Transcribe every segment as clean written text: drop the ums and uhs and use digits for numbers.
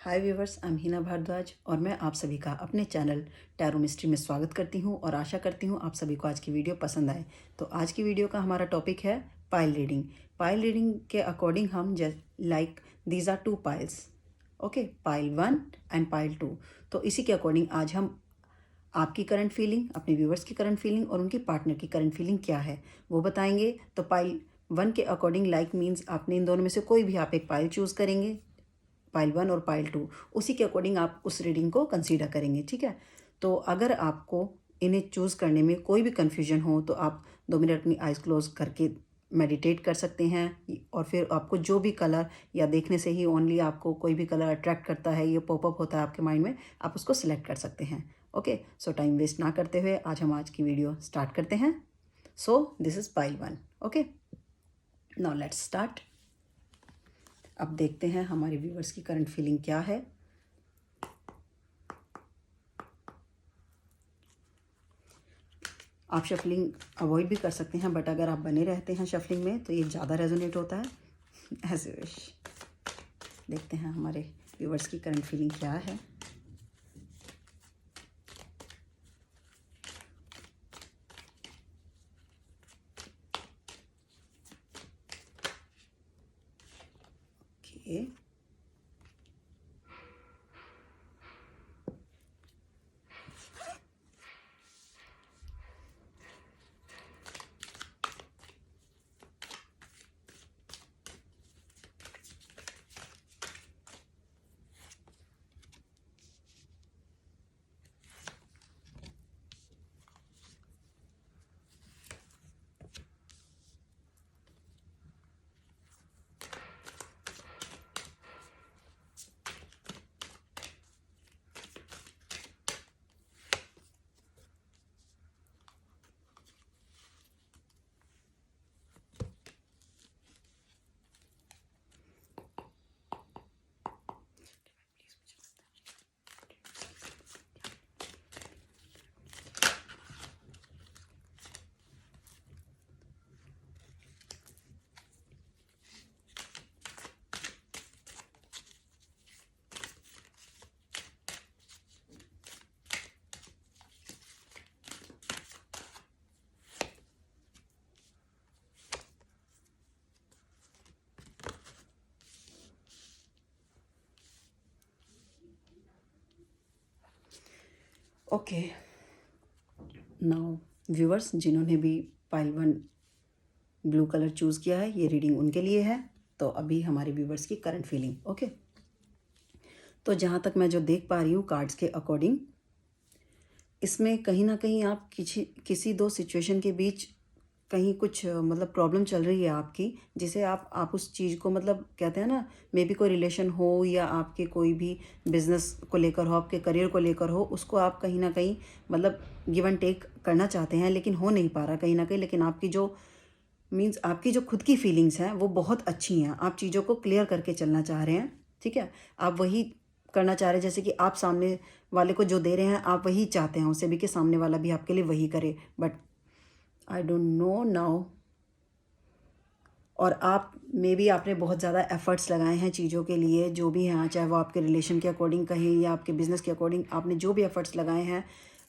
Hi viewers, I am Hina Bhardwaj और मैं आप सभी का अपने चैनल टैरो मिस्ट्री में स्वागत करती हूं और आशा करती हूं आप सभी को आज की वीडियो पसंद आए। तो आज की वीडियो का हमारा टॉपिक है पाइल रीडिंग। पाइल रीडिंग के अकॉर्डिंग हम like these are two piles, okay, pile 1 and pile 2। तो इसी के अकॉर्डिंग आज हम आपकी करंट फीलिंग, अपने व्यूवर्स की करंट फीलिंग और उनकी पार्टनर की करंट फीलिंग क्या है वो बताएंगे। तो पाइल 1 के अकॉर्डिंग लाइक मीन्स आपने इन दोनों में से कोई भी आप एक पाइल चूज़ करेंगे, पाइल 1 और पाइल 2, उसी के अकॉर्डिंग आप उस रीडिंग को कंसीडर करेंगे, ठीक है। तो अगर आपको इन्हें चूज़ करने में कोई भी कन्फ्यूजन हो तो आप 2 मिनट अपनी आइज़ क्लोज करके मेडिटेट कर सकते हैं और फिर आपको जो भी कलर या देखने से ही ओनली आपको कोई भी कलर अट्रैक्ट करता है, ये पॉपअप होता है आपके माइंड में, आप उसको सिलेक्ट कर सकते हैं। ओके, सो टाइम वेस्ट ना करते हुए आज की वीडियो स्टार्ट करते हैं। So this is pile 1। Okay, now let's start. अब देखते हैं हमारे व्यूवर्स की करंट फीलिंग क्या है। आप शफलिंग अवॉइड भी कर सकते हैं, बट अगर आप बने रहते हैं शफलिंग में तो ये ज़्यादा रेजोनेट होता है। As wish. देखते हैं हमारे व्यूवर्स की करंट फीलिंग क्या है। ओके, ओके, नाउ व्यूवर्स जिन्होंने भी पाइल 1 ब्लू कलर चूज़ किया है, ये रीडिंग उनके लिए है। तो अभी हमारे व्यूवर्स की करंट फीलिंग। ओके, तो जहाँ तक मैं जो देख पा रही हूँ कार्ड्स के अकॉर्डिंग, इसमें कहीं ना कहीं आप किसी दो सिचुएशन के बीच कहीं कुछ मतलब प्रॉब्लम चल रही है आपकी, जिसे आप उस चीज़ को मतलब कहते हैं ना, मे बी कोई रिलेशन हो या आपके कोई भी बिजनेस को लेकर हो, आपके करियर को लेकर हो, उसको आप कहीं ना कहीं मतलब गिव एंड टेक करना चाहते हैं लेकिन हो नहीं पा रहा कहीं ना कहीं। लेकिन आपकी जो मीन्स आपकी जो खुद की फीलिंग्स हैं वो बहुत अच्छी हैं, आप चीज़ों को क्लियर करके चलना चाह रहे हैं, ठीक है। आप वही करना चाह रहे हैं जैसे कि आप सामने वाले को जो दे रहे हैं आप वही चाहते हैं उससे भी कि सामने वाला भी आपके लिए वही करे, but I don't know now. और आप मे बी आपने बहुत ज़्यादा एफर्ट्स लगाए हैं चीज़ों के लिए, जो भी हैं, चाहे वो आपके रिलेशन के अकॉर्डिंग कहें या आपके बिज़नेस के अकॉर्डिंग, आपने जो भी एफर्ट्स लगाए हैं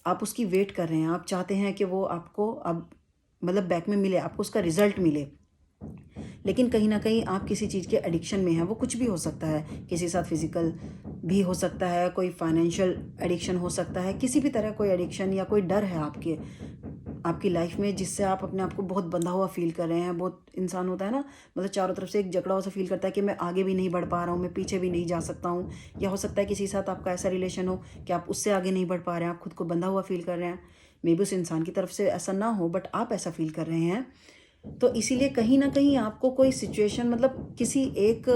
आप उसकी वेट कर रहे हैं। आप चाहते हैं कि वो आपको अब मतलब बैक में मिले, आपको उसका रिजल्ट मिले। लेकिन कहीं ना कहीं आप किसी चीज़ के एडिक्शन में हैं, वो कुछ भी हो सकता है, किसी के साथ फिजिकल भी हो सकता है, कोई फाइनेंशियल एडिक्शन हो सकता है, किसी भी तरह कोई एडिक्शन या कोई डर है आपकी लाइफ में जिससे आप अपने आप को बहुत बंधा हुआ फील कर रहे हैं। बहुत इंसान होता है ना, मतलब चारों तरफ से एक जकड़ा हुआ सा फील करता है कि मैं आगे भी नहीं बढ़ पा रहा हूँ, मैं पीछे भी नहीं जा सकता हूँ। या हो सकता है किसी के साथ आपका ऐसा रिलेशन हो कि आप उससे आगे नहीं बढ़ पा रहे हैं, आप खुद को बंधा हुआ फील कर रहे हैं। मे बी उस इंसान की तरफ से ऐसा ना हो बट आप ऐसा फील कर रहे हैं। तो इसीलिए कहीं ना कहीं आपको कोई सिचुएशन मतलब किसी एक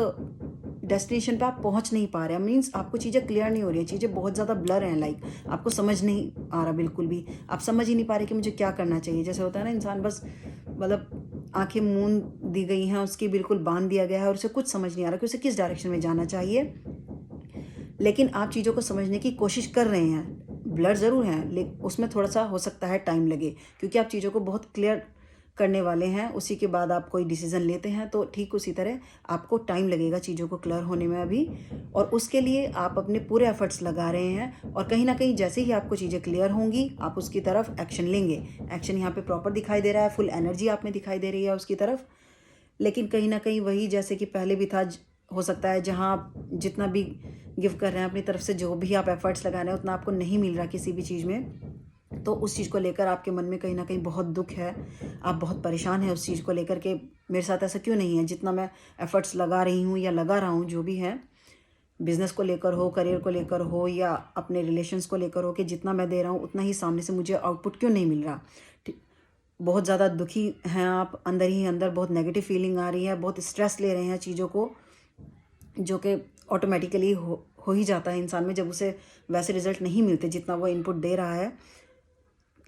डेस्टिनेशन पे आप पहुंच नहीं पा रहे हैं, मीन्स आपको चीज़ें क्लियर नहीं हो रही हैं, चीज़ें बहुत ज़्यादा ब्लर हैं, लाइक आपको समझ नहीं आ रहा, बिल्कुल भी आप समझ ही नहीं पा रहे कि मुझे क्या करना चाहिए। जैसे होता है ना, इंसान बस मतलब आंखें मूंद दी गई हैं उसकी, बिल्कुल बांध दिया गया है और उसे कुछ समझ नहीं आ रहा कि उसे किस डायरेक्शन में जाना चाहिए। लेकिन आप चीज़ों को समझने की कोशिश कर रहे हैं, ब्लर ज़रूर हैं लेकिन उसमें थोड़ा सा हो सकता है टाइम लगे, क्योंकि आप चीज़ों को बहुत क्लियर करने वाले हैं, उसी के बाद आप कोई डिसीज़न लेते हैं, तो ठीक उसी तरह आपको टाइम लगेगा चीज़ों को क्लियर होने में अभी। और उसके लिए आप अपने पूरे एफर्ट्स लगा रहे हैं, और कहीं ना कहीं जैसे ही आपको चीज़ें क्लियर होंगी आप उसकी तरफ एक्शन लेंगे। एक्शन यहाँ पे प्रॉपर दिखाई दे रहा है, फुल एनर्जी आप में दिखाई दे रही है उसकी तरफ। लेकिन कहीं ना कहीं वही जैसे कि पहले भी था, हो सकता है जहाँ आप जितना भी गिव कर रहे हैं अपनी तरफ से, जो भी आप एफर्ट्स लगा रहे हैं, उतना आपको नहीं मिल रहा किसी भी चीज़ में। तो उस चीज़ को लेकर आपके मन में कहीं ना कहीं बहुत दुख है, आप बहुत परेशान हैं उस चीज़ को लेकर के, मेरे साथ ऐसा क्यों नहीं है, जितना मैं एफर्ट्स लगा रही हूँ या लगा रहा हूँ, जो भी है, बिज़नेस को लेकर हो, करियर को लेकर हो, या अपने रिलेशंस को लेकर हो, कि जितना मैं दे रहा हूँ उतना ही सामने से मुझे आउटपुट क्यों नहीं मिल रहा। बहुत ज़्यादा दुखी हैं आप, अंदर ही अंदर बहुत नेगेटिव फीलिंग आ रही है, बहुत स्ट्रेस ले रहे हैं चीज़ों को, जो कि ऑटोमेटिकली हो ही जाता है इंसान में जब उसे वैसे रिजल्ट नहीं मिलते जितना वो इनपुट दे रहा है।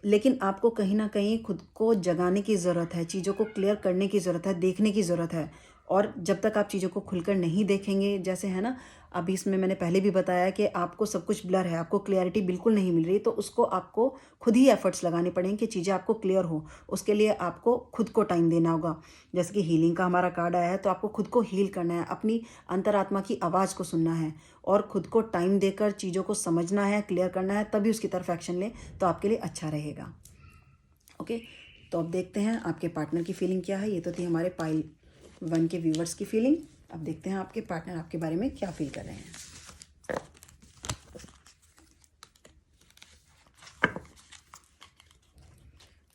लेकिन आपको कहीं ना कहीं खुद को जगाने की ज़रूरत है, चीज़ों को क्लियर करने की ज़रूरत है, देखने की ज़रूरत है। और जब तक आप चीज़ों को खुलकर नहीं देखेंगे, जैसे है ना, अभी इसमें मैंने पहले भी बताया कि आपको सब कुछ ब्लर है, आपको क्लियरिटी बिल्कुल नहीं मिल रही, तो उसको आपको खुद ही एफर्ट्स लगाने पड़ेंगे कि चीज़ें आपको क्लियर हो। उसके लिए आपको खुद को टाइम देना होगा। जैसे कि हीलिंग का हमारा कार्ड आया है, तो आपको खुद को हील करना है, अपनी अंतरात्मा की आवाज़ को सुनना है और खुद को टाइम देकर चीज़ों को समझना है, क्लियर करना है, तभी उसकी तरफ एक्शन लें, तो आपके लिए अच्छा रहेगा। ओके, तो अब देखते हैं आपके पार्टनर की फीलिंग क्या है। ये तो थी हमारे पाइल 1 के व्यूवर्स की फीलिंग। अब देखते हैं आपके पार्टनर आपके बारे में क्या फील कर रहे हैं।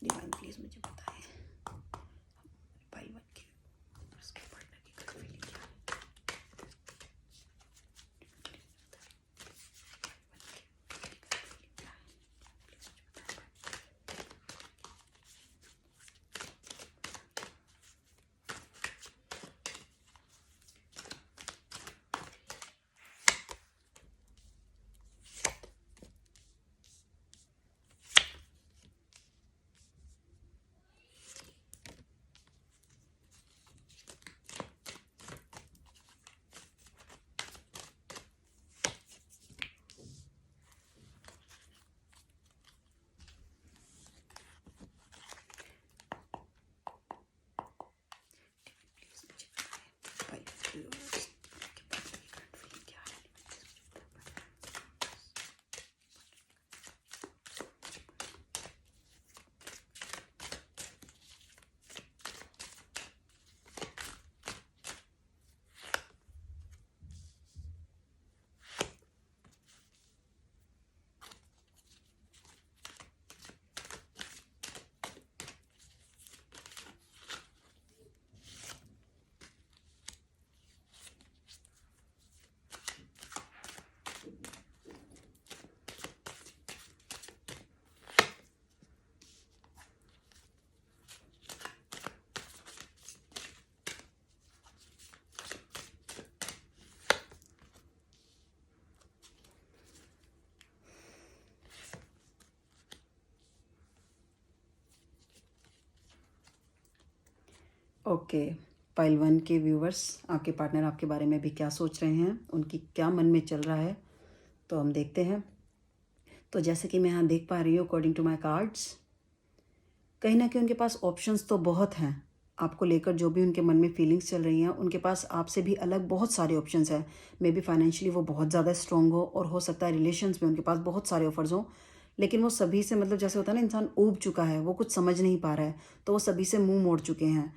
डिवाइन प्लीज मुझे बताएं पाइल 1 के व्यूवर्स के पार्टनर की फीलिंग क्या है। ओके, पाइल 1 के व्यूवर्स, आपके पार्टनर आपके बारे में भी क्या सोच रहे हैं, उनकी क्या मन में चल रहा है, तो हम देखते हैं। तो जैसे कि मैं यहाँ देख पा रही हूँ अकॉर्डिंग टू माय कार्ड्स, कहीं ना कहीं उनके पास ऑप्शंस तो बहुत हैं आपको लेकर, जो भी उनके मन में फीलिंग्स चल रही हैं, उनके पास आपसे भी अलग बहुत सारे ऑप्शंस हैं। मे बी फाइनेंशियली वो बहुत ज़्यादा स्ट्रॉन्ग हो, और हो सकता है रिलेशंस में उनके पास बहुत सारे ऑफर्स हों, लेकिन वो सभी से, मतलब जैसे होता है ना, इंसान ऊब चुका है, वो कुछ समझ नहीं पा रहा है, तो वो सभी से मुंह मोड़ चुके हैं।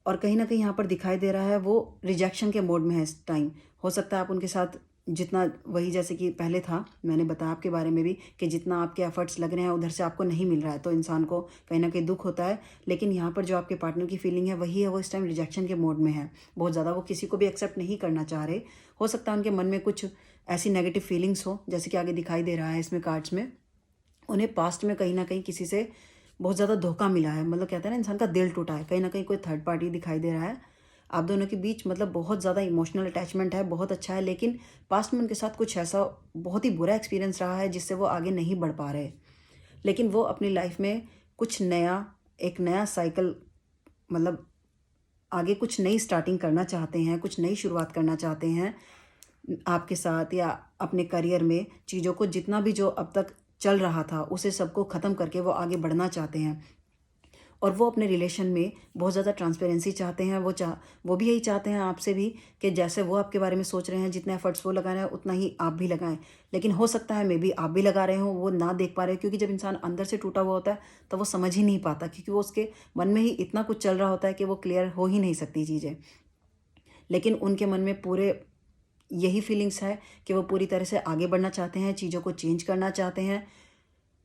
और कहीं ना कहीं यहाँ पर दिखाई दे रहा है वो रिजेक्शन के मोड में है इस टाइम। हो सकता है आप उनके साथ जितना, वही जैसे कि पहले था, मैंने बताया आपके बारे में भी कि जितना आपके एफर्ट्स लग रहे हैं उधर से आपको नहीं मिल रहा है, तो इंसान को कहीं ना कहीं दुख होता है। लेकिन यहाँ पर जो आपके पार्टनर की फीलिंग है वही है, वो इस टाइम रिजेक्शन के मोड में है बहुत ज़्यादा, वो किसी को भी एक्सेप्ट नहीं करना चाह रहे। हो सकता है उनके मन में कुछ ऐसी नेगेटिव फीलिंग्स हो, जैसे कि आगे दिखाई दे रहा है इसमें कार्ड्स में, उन्हें पास्ट में कहीं ना कहीं किसी से बहुत ज़्यादा धोखा मिला है, मतलब कहते हैं ना इंसान का दिल टूटा है, कहीं ना कहीं कोई थर्ड पार्टी दिखाई दे रहा है आप दोनों के बीच, मतलब बहुत ज़्यादा इमोशनल अटैचमेंट है, बहुत अच्छा है। लेकिन पास्ट में उनके साथ कुछ ऐसा बहुत ही बुरा एक्सपीरियंस रहा है जिससे वो आगे नहीं बढ़ पा रहे। लेकिन वो अपनी लाइफ में कुछ नया, एक नया साइकिल, मतलब आगे कुछ नई स्टार्टिंग करना चाहते हैं, कुछ नई शुरुआत करना चाहते हैं आपके साथ, या अपने करियर में चीज़ों को, जितना भी जो अब तक चल रहा था उसे सबको ख़त्म करके वो आगे बढ़ना चाहते हैं। और वो अपने रिलेशन में बहुत ज़्यादा ट्रांसपेरेंसी चाहते हैं। वो भी यही चाहते हैं आपसे भी कि जैसे वो आपके बारे में सोच रहे हैं, जितने एफर्ट्स वो लगा रहे हैं उतना ही आप भी लगाएं। लेकिन हो सकता है मे बी आप भी लगा रहे हो, वो ना देख पा रहे हो, क्योंकि जब इंसान अंदर से टूटा हुआ होता है तो वो समझ ही नहीं पाता, क्योंकि वो उसके मन में ही इतना कुछ चल रहा होता है कि वो क्लियर हो ही नहीं सकती चीज़ें। लेकिन उनके मन में पूरे यही फीलिंग्स है कि वो पूरी तरह से आगे बढ़ना चाहते हैं, चीज़ों को चेंज करना चाहते हैं।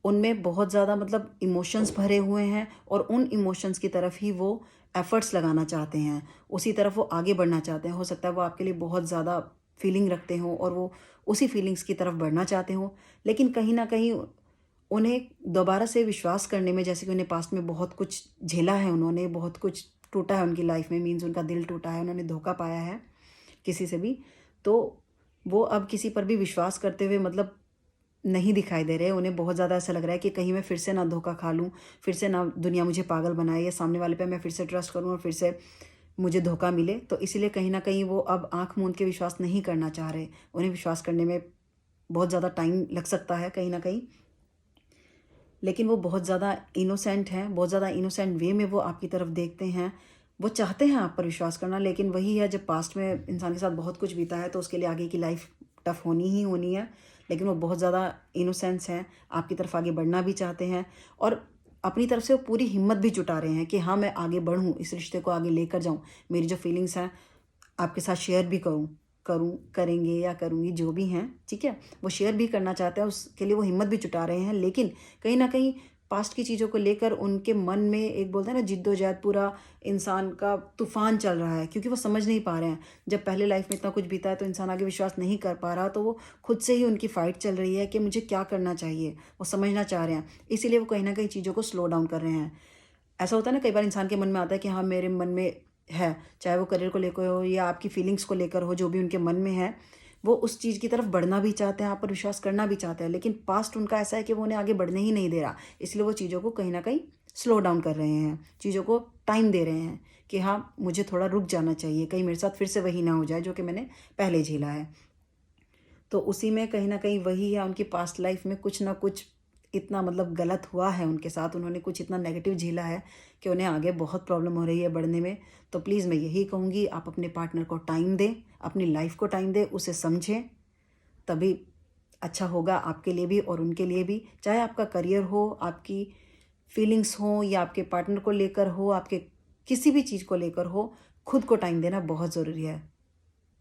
उनमें बहुत ज़्यादा मतलब इमोशंस भरे हुए हैं और उन इमोशंस की तरफ ही वो एफ़र्ट्स लगाना चाहते हैं, उसी तरफ वो आगे बढ़ना चाहते हैं। हो सकता है वो आपके लिए बहुत ज़्यादा फीलिंग रखते हों और वो उसी फीलिंग्स की तरफ बढ़ना चाहते हों, लेकिन कहीं न कहीं उन्हें दोबारा से विश्वास करने में, जैसे कि उन्हें पास्ट में बहुत कुछ झेला है, उन्होंने बहुत कुछ टूटा है उनकी लाइफ़ में, मीन्स उनका दिल टूटा है, उन्होंने धोखा पाया है किसी से भी, तो वो अब किसी पर भी विश्वास करते हुए मतलब नहीं दिखाई दे रहे। उन्हें बहुत ज़्यादा ऐसा लग रहा है कि कहीं मैं फिर से ना धोखा खा लूँ, फिर से ना दुनिया मुझे पागल बनाए, या सामने वाले पे मैं फिर से ट्रस्ट करूँ और फिर से मुझे धोखा मिले। तो इसीलिए कहीं न कहीं वो अब आँख मूंद के विश्वास नहीं करना चाह रहे। उन्हें विश्वास करने में बहुत ज़्यादा टाइम लग सकता है कहीं न कहीं। लेकिन वो बहुत ज़्यादा इनोसेंट हैं, बहुत ज़्यादा इनोसेंट वे में वो आपकी तरफ देखते हैं। वो चाहते हैं आप पर विश्वास करना, लेकिन वही है, जब पास्ट में इंसान के साथ बहुत कुछ बीता है तो उसके लिए आगे की लाइफ टफ होनी ही होनी है। लेकिन वो बहुत ज़्यादा इनोसेंस हैं, आपकी तरफ आगे बढ़ना भी चाहते हैं और अपनी तरफ से वो पूरी हिम्मत भी जुटा रहे हैं कि हाँ, मैं आगे बढ़ूँ, इस रिश्ते को आगे लेकर जाऊँ। मेरी जो फीलिंग्स हैं आपके साथ शेयर भी करेंगे या करूँगी, जो भी हैं, ठीक है? वो शेयर भी करना चाहते हैं, उसके लिए वो हिम्मत भी जुटा रहे हैं। लेकिन कहीं न कहीं पास्ट की चीज़ों को लेकर उनके मन में एक बोलते हैं ना जिद्दोजहद, पूरा इंसान का तूफ़ान चल रहा है, क्योंकि वो समझ नहीं पा रहे हैं। जब पहले लाइफ़ में इतना कुछ बीता है तो इंसान आगे विश्वास नहीं कर पा रहा, तो वो खुद से ही उनकी फ़ाइट चल रही है कि मुझे क्या करना चाहिए, वो समझना चाह रहे हैं। इसीलिए वो कहीं न कहीं चीज़ों को स्लो डाउन कर रहे हैं। ऐसा होता है ना, कई बार इंसान के मन में आता है कि हाँ, मेरे मन में है, चाहे वो करियर को लेकर हो या आपकी फीलिंग्स को लेकर हो, जो भी उनके मन में है, वो उस चीज़ की तरफ बढ़ना भी चाहते हैं, आप पर विश्वास करना भी चाहते हैं, लेकिन पास्ट उनका ऐसा है कि वो उन्हें आगे बढ़ने ही नहीं दे रहा। इसलिए वो चीज़ों को कहीं न कहीं स्लो डाउन कर रहे हैं, चीज़ों को टाइम दे रहे हैं कि हाँ, मुझे थोड़ा रुक जाना चाहिए, कहीं मेरे साथ फिर से वही ना हो जाए जो कि मैंने पहले झेला है। तो उसी में कहीं न कहीं वही है, उनकी पास्ट लाइफ़ में कुछ ना कुछ इतना मतलब गलत हुआ है उनके साथ, उन्होंने कुछ इतना नेगेटिव झेला है कि उन्हें आगे बहुत प्रॉब्लम हो रही है बढ़ने में। तो प्लीज़ मैं यही कहूँगी, आप अपने पार्टनर को टाइम दें, अपनी लाइफ़ को टाइम दें, उसे समझें, तभी अच्छा होगा आपके लिए भी और उनके लिए भी। चाहे आपका करियर हो, आपकी फीलिंग्स हों या आपके पार्टनर को लेकर हो, आपके किसी भी चीज़ को लेकर हो, खुद को टाइम देना बहुत ज़रूरी है।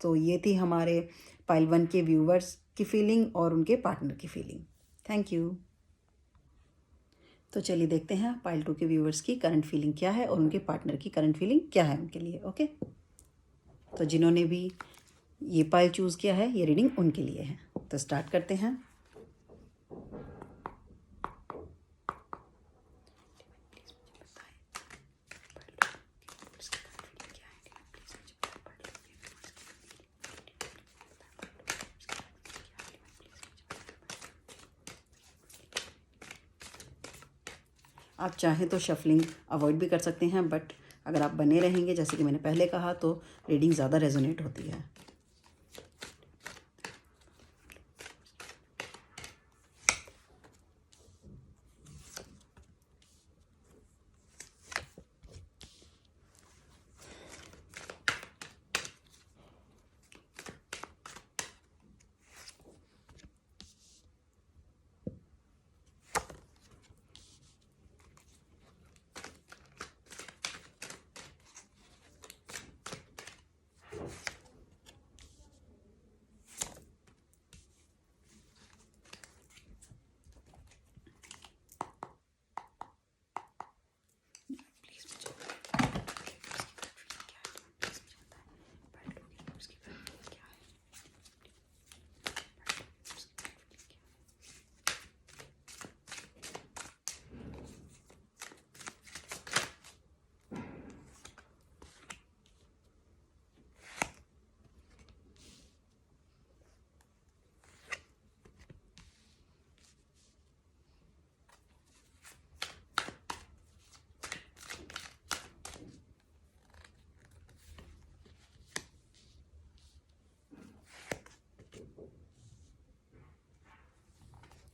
तो ये थी हमारे पाइल 1 के व्यूवर्स की फीलिंग और उनके पार्टनर की फीलिंग। Thank you. तो चलिए देखते हैं पाइल 2 के व्यूवर्स की करंट फीलिंग क्या है और उनके पार्टनर की करंट फीलिंग क्या है उनके लिए। ओके, तो जिन्होंने भी ये पाइल चूज़ किया है, ये रीडिंग उनके लिए है। तो स्टार्ट करते हैं। आप चाहें तो शफलिंग अवॉइड भी कर सकते हैं, बट अगर आप बने रहेंगे जैसे कि मैंने पहले कहा, तो रीडिंग ज़्यादा रेजोनेट होती है।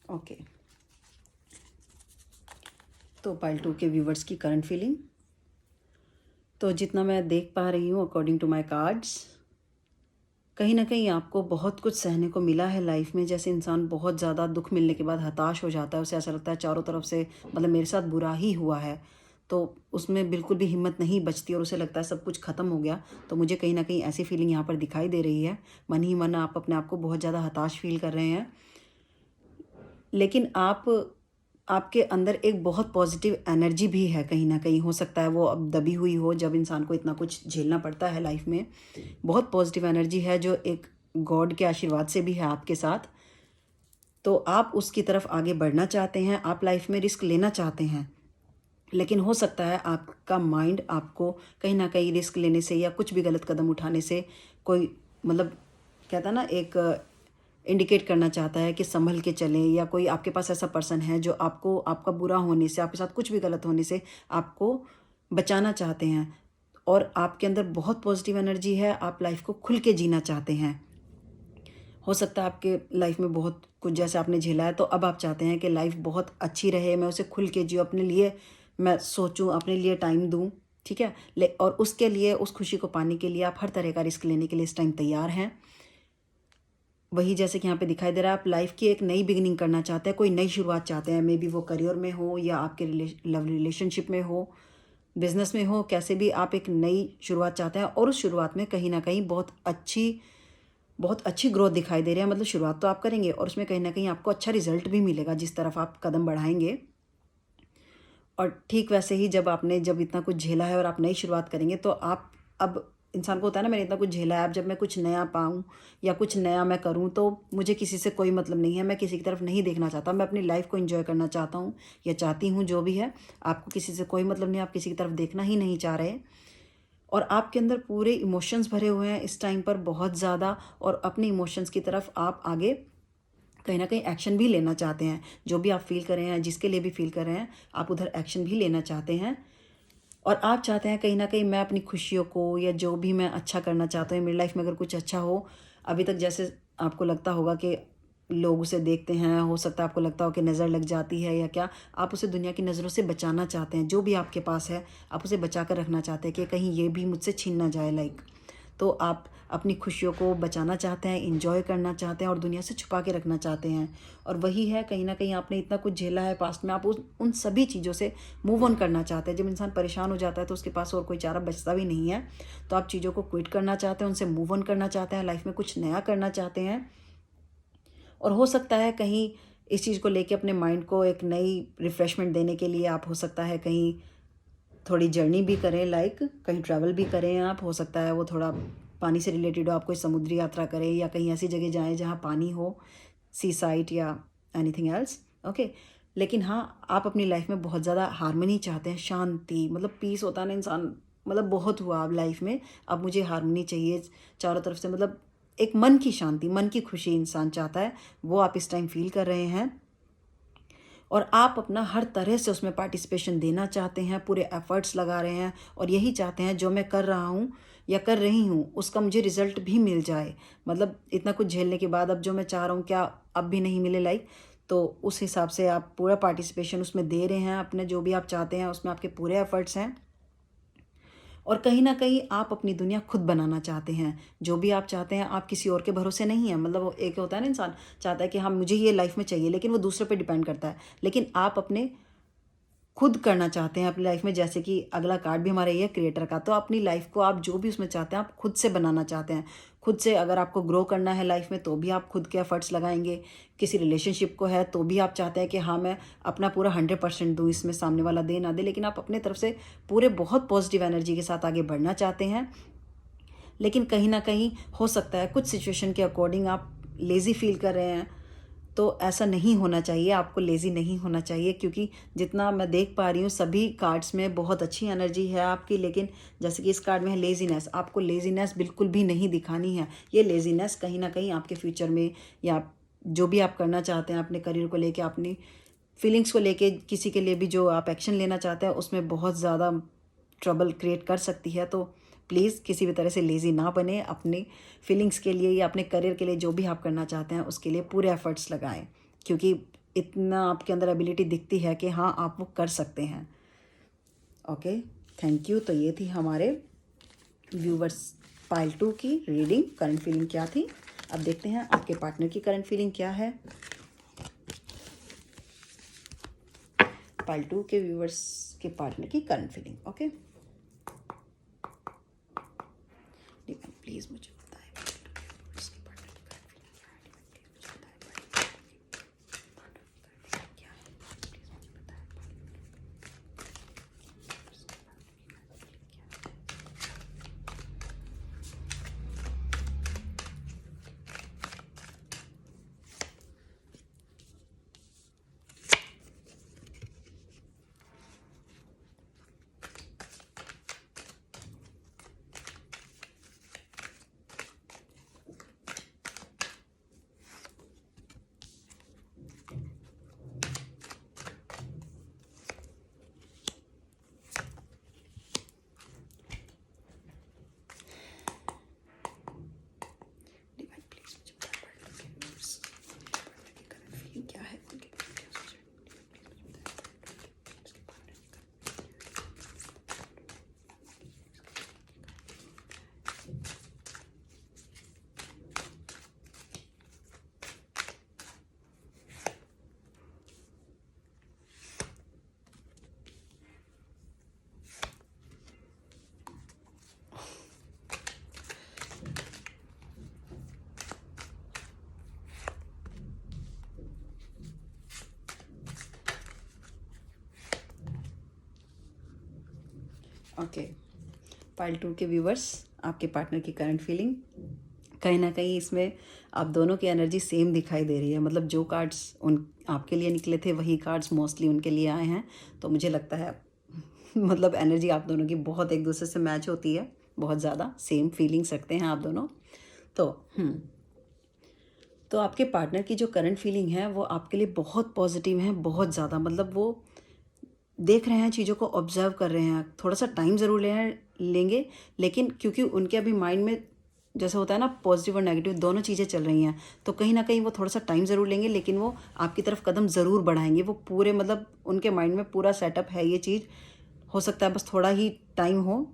ओके, तो पाइल 2 के व्यूवर्स की करंट फीलिंग, तो जितना मैं देख पा रही हूँ अकॉर्डिंग टू माय कार्ड्स, कहीं ना कहीं आपको बहुत कुछ सहने को मिला है लाइफ में। जैसे इंसान बहुत ज़्यादा दुख मिलने के बाद हताश हो जाता है, उसे ऐसा लगता है चारों तरफ से मतलब मेरे साथ बुरा ही हुआ है, तो उसमें बिल्कुल भी हिम्मत नहीं बचती और उसे लगता है सब कुछ ख़त्म हो गया। तो मुझे कहीं ना कहीं ऐसी फीलिंग यहाँ पर दिखाई दे रही है। मन ही मन आप अपने आप को बहुत ज़्यादा हताश फील कर रहे हैं, लेकिन आपके अंदर एक बहुत पॉजिटिव एनर्जी भी है। कहीं ना कहीं हो सकता है वो अब दबी हुई हो, जब इंसान को इतना कुछ झेलना पड़ता है लाइफ में, बहुत पॉजिटिव एनर्जी है जो एक गॉड के आशीर्वाद से भी है आपके साथ। तो आप उसकी तरफ आगे बढ़ना चाहते हैं, आप लाइफ में रिस्क लेना चाहते हैं, लेकिन हो सकता है आपका माइंड आपको कहीं ना कहीं रिस्क लेने से या कुछ भी गलत कदम उठाने से कोई मतलब कहता है ना एक इंडिकेट करना चाहता है कि संभल के चलें, या कोई आपके पास ऐसा पर्सन है जो आपको आपका बुरा होने से, आपके साथ कुछ भी गलत होने से आपको बचाना चाहते हैं। और आपके अंदर बहुत पॉजिटिव एनर्जी है, आप लाइफ को खुल के जीना चाहते हैं। हो सकता है आपके लाइफ में बहुत कुछ जैसे आपने झेला है, तो अब आप चाहते हैं कि लाइफ बहुत अच्छी रहे, मैं उसे खुल के जीऊँ, अपने लिए मैं सोचूं, अपने लिए टाइम दूं, ठीक है। और उसके लिए, उस खुशी को पाने के लिए आप हर तरह का रिस्क लेने के लिए इस टाइम तैयार हैं। वही जैसे कि यहाँ पे दिखाई दे रहा है, आप लाइफ की एक नई बिगिनिंग करना चाहते हैं, कोई नई शुरुआत चाहते हैं। मे बी वो करियर में हो या आपके लव रिलेशनशिप में हो, बिजनेस में हो, कैसे भी आप एक नई शुरुआत चाहते हैं। और उस शुरुआत में कहीं ना कहीं बहुत अच्छी ग्रोथ दिखाई दे रही है। मतलब शुरुआत तो आप करेंगे और उसमें कहीं ना कहीं आपको अच्छा रिजल्ट भी मिलेगा जिस तरफ आप कदम बढ़ाएंगे। और ठीक वैसे ही जब इतना कुछ झेला है और आप नई शुरुआत करेंगे, तो आप अब इंसान को होता है ना, मैंने इतना कुछ झेला है, अब जब मैं कुछ नया पाऊँ या कुछ नया मैं करूँ तो मुझे किसी से कोई मतलब नहीं है, मैं किसी की तरफ नहीं देखना चाहता, मैं अपनी लाइफ को एंजॉय करना चाहता हूँ या चाहती हूँ, जो भी है। आपको किसी से कोई मतलब नहीं, आप किसी की तरफ देखना ही नहीं चाह रहे, और आपके अंदर पूरे इमोशंस भरे हुए हैं इस टाइम पर बहुत ज़्यादा, और अपने इमोशंस की तरफ आप आगे कहीं ना कहीं एक्शन भी लेना चाहते हैं। जो भी आप फील कर रहे हैं, जिसके लिए भी फील कर रहे हैं, आप उधर एक्शन भी लेना चाहते हैं। और आप चाहते हैं कहीं ना कहीं मैं अपनी खुशियों को या जो भी मैं अच्छा करना चाहता हूँ मेरी लाइफ में, अगर कुछ अच्छा हो। अभी तक जैसे आपको लगता होगा कि लोग उसे देखते हैं, हो सकता है आपको लगता हो कि नज़र लग जाती है या क्या, आप उसे दुनिया की नज़रों से बचाना चाहते हैं। जो भी आपके पास है आप उसे बचा कर रखना चाहते हैं कि कहीं ये भी मुझसे छीन ना जाए लाइक। तो आप अपनी खुशियों को बचाना चाहते हैं, इंजॉय करना चाहते हैं और दुनिया से छुपा के रखना चाहते हैं। और वही है, कहीं ना कहीं आपने इतना कुछ झेला है पास्ट में, आप उन सभी चीज़ों से मूव ऑन करना चाहते हैं। जब इंसान परेशान हो जाता है तो उसके पास और कोई चारा बचता भी नहीं है, तो आप चीज़ों को क्विट करना चाहते हैं, उनसे मूव ऑन करना चाहते हैं, लाइफ में कुछ नया करना चाहते हैं। और हो सकता है कहीं इस चीज़ को लेके अपने माइंड को एक नई रिफ़्रेशमेंट देने के लिए आप हो सकता है कहीं थोड़ी जर्नी भी करें, लाइक कहीं ट्रैवल भी करें आप। हो सकता है वो थोड़ा पानी से रिलेटेड हो, आप कोई समुद्री यात्रा करें या कहीं ऐसी जगह जाएं जहाँ पानी हो, सी साइट या एनीथिंग एल्स, ओके। लेकिन हाँ, आप अपनी लाइफ में बहुत ज़्यादा हारमोनी चाहते हैं, शांति, मतलब पीस होता है ना इंसान, मतलब बहुत हुआ अब लाइफ में, अब मुझे हारमोनी चाहिए चारों तरफ से, मतलब एक मन की शांति, मन की खुशी इंसान चाहता है, वो आप इस टाइम फील कर रहे हैं। और आप अपना हर तरह से उसमें पार्टिसिपेशन देना चाहते हैं, पूरे एफर्ट्स लगा रहे हैं और यही चाहते हैं जो मैं कर रहा हूँ या कर रही हूँ उसका मुझे रिजल्ट भी मिल जाए। मतलब इतना कुछ झेलने के बाद अब जो मैं चाह रहा हूँ क्या अब भी नहीं मिले लाइक, तो उस हिसाब से आप पूरा पार्टिसिपेशन उसमें दे रहे हैं, अपने जो भी आप चाहते हैं उसमें आपके पूरे एफर्ट्स हैं। और कहीं ना कहीं आप अपनी दुनिया खुद बनाना चाहते हैं, जो भी आप चाहते हैं, आप किसी और के भरोसे नहीं हैं। मतलब वो एक होता है ना, इंसान चाहता है कि हाँ मुझे ये लाइफ में चाहिए, लेकिन वो दूसरे पे डिपेंड करता है, लेकिन आप अपने खुद करना चाहते हैं अपनी लाइफ में। जैसे कि अगला कार्ड भी हमारा ये है क्रिएटर का, तो अपनी लाइफ को आप जो भी उसमें चाहते हैं आप खुद से बनाना चाहते हैं, खुद से। अगर आपको ग्रो करना है लाइफ में तो भी आप खुद के एफर्ट्स लगाएंगे, किसी रिलेशनशिप को है तो भी आप चाहते हैं कि हाँ मैं अपना पूरा 100% दूँ इसमें, सामने वाला दे ना दे, लेकिन आप अपने तरफ से पूरे बहुत पॉजिटिव एनर्जी के साथ आगे बढ़ना चाहते हैं। लेकिन कहीं ना कहीं हो सकता है कुछ सिचुएशन के अकॉर्डिंग आप लेज़ी फील कर रहे हैं, तो ऐसा नहीं होना चाहिए, आपको लेज़ी नहीं होना चाहिए, क्योंकि जितना मैं देख पा रही हूँ सभी कार्ड्स में बहुत अच्छी एनर्जी है आपकी। लेकिन जैसे कि इस कार्ड में है लेज़ीनेस, आपको लेज़ीनेस बिल्कुल भी नहीं दिखानी है। ये लेज़ीनेस कहीं ना कहीं आपके फ्यूचर में या जो भी आप करना चाहते हैं अपने करियर को लेके, अपनी फीलिंग्स को लेके, किसी के लिए भी जो आप एक्शन लेना चाहते हैं उसमें बहुत ज़्यादा ट्रबल क्रिएट कर सकती है। तो प्लीज़ किसी भी तरह से लेज़ी ना बने, अपनी फीलिंग्स के लिए या अपने करियर के लिए जो भी आप करना चाहते हैं उसके लिए पूरे एफर्ट्स लगाएं, क्योंकि इतना आपके अंदर एबिलिटी दिखती है कि हाँ आप वो कर सकते हैं। Okay, thank you. तो ये थी हमारे व्यूवर्स पाइल 2 की रीडिंग। करंट फीलिंग क्या थी, अब देखते हैं आपके पार्टनर की करंट फीलिंग क्या है। पाइल 2 के व्यूवर्स के पार्टनर की करंट फीलिंग। ओके, प्लीज़ मुझे बताएं उसके पार्टनर की करंट फीलिंग क्या है। मुझे बताएं क्या है, प्लीज़ मुझे बताएं। ओके, पाइल 2 के व्यूवर्स, आपके पार्टनर की करंट फीलिंग, कहीं ना कहीं इसमें आप दोनों की एनर्जी सेम दिखाई दे रही है। मतलब जो कार्ड्स उन आपके लिए निकले थे वही कार्ड्स मोस्टली उनके लिए आए हैं। तो मुझे लगता है मतलब एनर्जी आप दोनों की बहुत एक दूसरे से मैच होती है, बहुत ज़्यादा सेम फीलिंग्स रखते हैं आप दोनों। तो तो आपके पार्टनर की जो करंट फीलिंग है वो आपके लिए बहुत पॉजिटिव है, बहुत ज़्यादा। मतलब वो देख रहे हैं, चीज़ों को ऑब्जर्व कर रहे हैं, थोड़ा सा टाइम ज़रूर लेंगे, लेकिन क्योंकि उनके अभी माइंड में जैसे होता है ना पॉजिटिव और नेगेटिव दोनों चीज़ें चल रही हैं, तो कहीं ना कहीं वो थोड़ा सा टाइम ज़रूर लेंगे, लेकिन वो आपकी तरफ कदम ज़रूर बढ़ाएंगे। वो पूरे मतलब उनके माइंड में पूरा सेटअप है ये चीज़। हो सकता है बस थोड़ा ही टाइम हो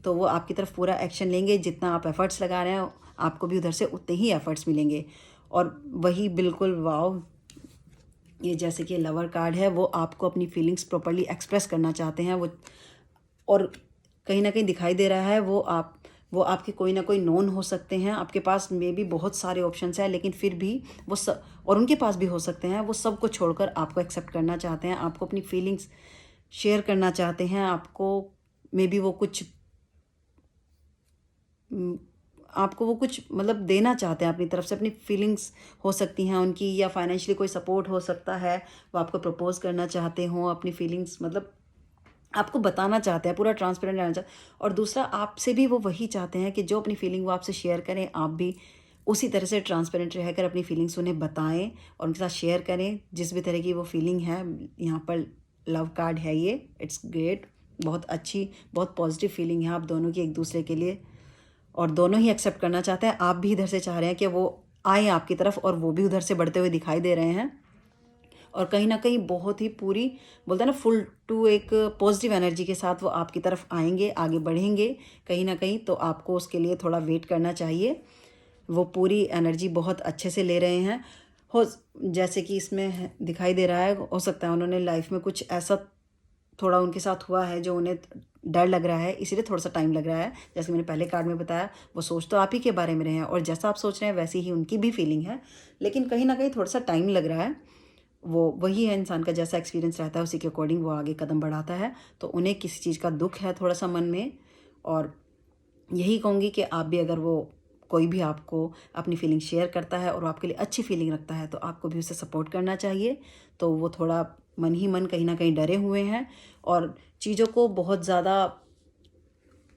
तो वो आपकी तरफ पूरा एक्शन लेंगे। जितना आप एफ़र्ट्स लगा रहे हैं आपको भी उधर से उतने ही एफ़र्ट्स मिलेंगे। और वही बिल्कुल वाव, ये जैसे कि लवर कार्ड है, वो आपको अपनी फीलिंग्स प्रॉपर्ली एक्सप्रेस करना चाहते हैं वो। और कहीं ना कहीं दिखाई दे रहा है वो आपके कोई ना कोई नोन हो सकते हैं। आपके पास में भी बहुत सारे ऑप्शंस हैं, लेकिन फिर भी वो सब, और उनके पास भी हो सकते हैं, वो सब को छोड़कर आपको एक्सेप्ट करना चाहते हैं, आपको अपनी फीलिंग्स शेयर करना चाहते हैं। आपको मे बी वो कुछ आपको वो कुछ मतलब देना चाहते हैं अपनी तरफ से, अपनी फीलिंग्स हो सकती हैं उनकी, या फाइनेंशियली कोई सपोर्ट हो सकता है। वो आपको प्रपोज करना चाहते हो, अपनी फीलिंग्स मतलब आपको बताना चाहते हैं, पूरा ट्रांसपेरेंट रहना चाहते हैं। और दूसरा आपसे भी वो वही चाहते हैं कि जो अपनी फीलिंग वो आपसे शेयर करें, आप भी उसी तरह से ट्रांसपेरेंट रहकर अपनी फीलिंग्स उन्हें बताएं और उनके साथ शेयर करें, जिस भी तरह की वो फीलिंग है। यहाँ पर लव कार्ड है ये, इट्स ग्रेट, बहुत अच्छी, बहुत पॉजिटिव फीलिंग है आप दोनों की एक दूसरे के लिए, और दोनों ही एक्सेप्ट करना चाहते हैं। आप भी इधर से चाह रहे हैं कि वो आए आपकी तरफ, और वो भी उधर से बढ़ते हुए दिखाई दे रहे हैं। और कहीं ना कहीं बहुत ही पूरी बोलते हैं ना फुल टू एक पॉजिटिव एनर्जी के साथ वो आपकी तरफ आएंगे, आगे बढ़ेंगे कहीं ना कहीं। तो आपको उसके लिए थोड़ा वेट करना चाहिए। वो पूरी एनर्जी बहुत अच्छे से ले रहे हैं। हो जैसे कि इसमें दिखाई दे रहा है, हो सकता है उन्होंने लाइफ में कुछ ऐसा थोड़ा उनके साथ हुआ है जो उन्हें डर लग रहा है, इसीलिए थोड़ा सा टाइम लग रहा है। जैसे मैंने पहले कार्ड में बताया, वो सोच तो आप ही के बारे में रहे हैं, और जैसा आप सोच रहे हैं वैसी ही उनकी भी फीलिंग है, लेकिन कहीं ना कहीं थोड़ा सा टाइम लग रहा है। वो वही है, इंसान का जैसा एक्सपीरियंस रहता है उसी के अकॉर्डिंग वो आगे कदम बढ़ाता है। तो उन्हें किसी चीज़ का दुख है थोड़ा सा मन में, और यही कहूँगी कि आप भी अगर वो कोई भी आपको अपनी फीलिंग शेयर करता है और आपके लिए अच्छी फीलिंग रखता है, तो आपको भी उसे सपोर्ट करना चाहिए। तो वो थोड़ा मन ही मन कहीं ना कहीं डरे हुए हैं और चीज़ों को बहुत ज़्यादा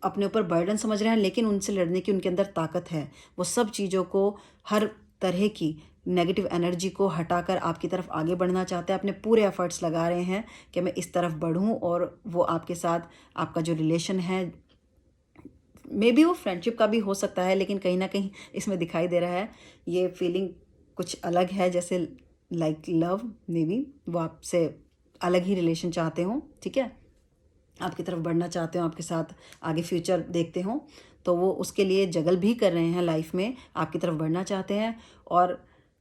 अपने ऊपर बर्डन समझ रहे हैं, लेकिन उनसे लड़ने की उनके अंदर ताकत है। वो सब चीज़ों को, हर तरह की नेगेटिव एनर्जी को हटाकर आपकी तरफ आगे बढ़ना चाहते हैं। अपने पूरे एफर्ट्स लगा रहे हैं कि मैं इस तरफ बढ़ूं, और वो आपके साथ आपका जो रिलेशन है, मे बी वो फ्रेंडशिप का भी हो सकता है, लेकिन कहीं ना कहीं इसमें दिखाई दे रहा है ये फीलिंग कुछ अलग है। जैसे लाइक लव, मे बी वो आपसे अलग ही रिलेशन चाहते हो, ठीक है, आपकी तरफ बढ़ना चाहते हो, आपके साथ आगे फ्यूचर देखते हो, तो वो उसके लिए जगल भी कर रहे हैं लाइफ में, आपकी तरफ बढ़ना चाहते हैं। और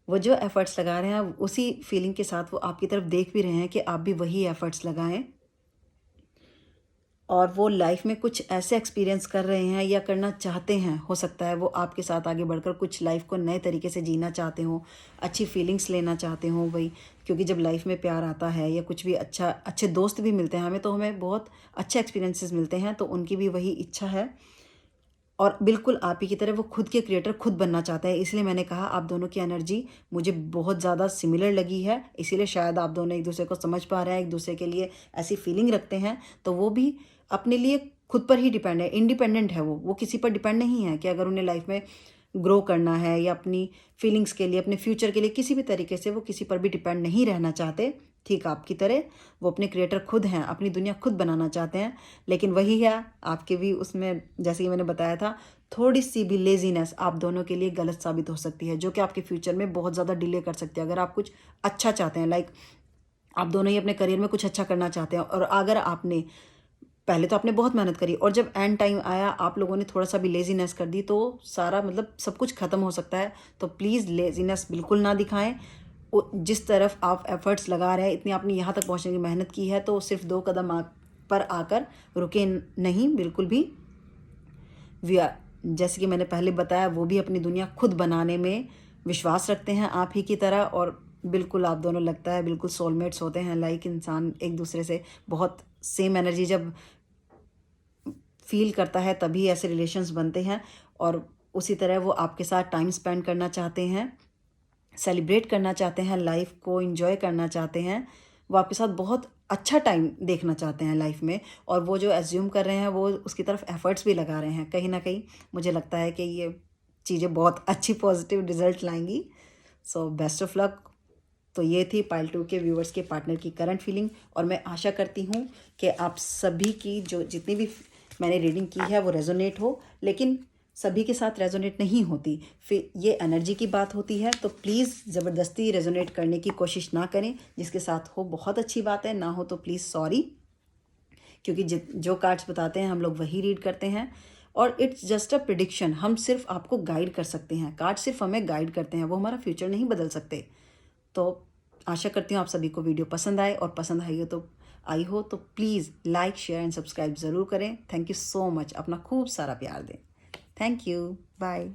वो जो एफ़र्ट्स लगा रहे हैं उसी फीलिंग के साथ वो आपकी तरफ देख भी रहे हैं कि आप भी वही एफ़र्ट्स लगाएं। और वो लाइफ में कुछ ऐसे एक्सपीरियंस कर रहे हैं या करना चाहते हैं, हो सकता है वो आपके साथ आगे बढ़कर कुछ लाइफ को नए तरीके से जीना चाहते हो, अच्छी फीलिंग्स लेना चाहते हो वही। क्योंकि जब लाइफ में प्यार आता है या कुछ भी अच्छे दोस्त भी मिलते हैं हमें, तो हमें बहुत अच्छे एक्सपीरियंसेस मिलते हैं, तो उनकी भी वही इच्छा है। और बिल्कुल आप ही की तरह वो खुद के क्रिएटर खुद बनना चाहते हैं। इसलिए मैंने कहा आप दोनों की एनर्जी मुझे बहुत ज़्यादा सिमिलर लगी है, इसीलिए शायद आप दोनों एक दूसरे को समझ पा रहे हैं, एक दूसरे के लिए ऐसी फीलिंग रखते हैं। तो वो भी अपने लिए खुद पर ही डिपेंड है, इंडिपेंडेंट है, वो किसी पर डिपेंड नहीं है कि अगर उन्हें लाइफ में ग्रो करना है या अपनी फीलिंग्स के लिए, अपने फ्यूचर के लिए किसी भी तरीके से वो किसी पर भी डिपेंड नहीं रहना चाहते। ठीक आपकी तरह वो अपने क्रिएटर खुद हैं, अपनी दुनिया खुद बनाना चाहते हैं। लेकिन वही है आपके भी उसमें, जैसे कि मैंने बताया था, थोड़ी सी भी लेजीनेस आप दोनों के लिए गलत साबित हो सकती है, जो कि आपके फ्यूचर में बहुत ज़्यादा डिले कर सकती है। अगर आप कुछ अच्छा चाहते हैं, लाइक आप दोनों ही अपने करियर में कुछ अच्छा करना चाहते हैं, और अगर आपने पहले तो आपने बहुत मेहनत करी और जब एंड टाइम आया आप लोगों ने थोड़ा सा भी लेजीनेस कर दी, तो सारा मतलब सब कुछ ख़त्म हो सकता है। तो प्लीज़ लेजीनेस बिल्कुल ना दिखाएं। जिस तरफ आप एफर्ट्स लगा रहे हैं, इतनी आपने यहाँ तक पहुँचने की मेहनत की है, तो सिर्फ 2 कदम पर आकर रुके नहीं बिल्कुल भी। जैसे कि मैंने पहले बताया, वो भी अपनी दुनिया खुद बनाने में विश्वास रखते हैं आप ही की तरह। और बिल्कुल आप दोनों लगता है बिल्कुल सोलमेट्स होते हैं, लाइक इंसान एक दूसरे से बहुत सेम एनर्जी जब फील करता है तभी ऐसे रिलेशंस बनते हैं। और उसी तरह वो आपके साथ टाइम स्पेंड करना चाहते हैं, सेलिब्रेट करना चाहते हैं, लाइफ को एंजॉय करना चाहते हैं, वो आपके साथ बहुत अच्छा टाइम देखना चाहते हैं लाइफ में। और वो जो एज्यूम कर रहे हैं वो उसकी तरफ एफर्ट्स भी लगा रहे हैं। कहीं ना कहीं मुझे लगता है कि ये चीज़ें बहुत अच्छी पॉजिटिव रिजल्ट लाएंगी। So best of luck. तो ये थी पाइल 2 के व्यूवर्स के पार्टनर की करंट फीलिंग। और मैं आशा करती हूँ कि आप सभी की जो जितनी भी मैंने रीडिंग की है वो रेजोनेट हो, लेकिन सभी के साथ रेजोनेट नहीं होती, फिर ये एनर्जी की बात होती है। तो प्लीज़ ज़बरदस्ती रेजोनेट करने की कोशिश ना करें। जिसके साथ हो बहुत अच्छी बात है, ना हो तो प्लीज़ सॉरी। क्योंकि जो कार्ड्स बताते हैं हम लोग वही रीड करते हैं, और इट्स जस्ट अ प्रिडिक्शन। हम सिर्फ आपको गाइड कर सकते हैं, कार्ड सिर्फ हमें गाइड करते हैं, वो हमारा फ्यूचर नहीं बदल सकते। तो आशा करती हूँ आप सभी को वीडियो पसंद आए, और पसंद आई हो तो please like, share and subscribe ज़रूर करें। Thank you so much. अपना खूब सारा प्यार दें। Thank you. बाय।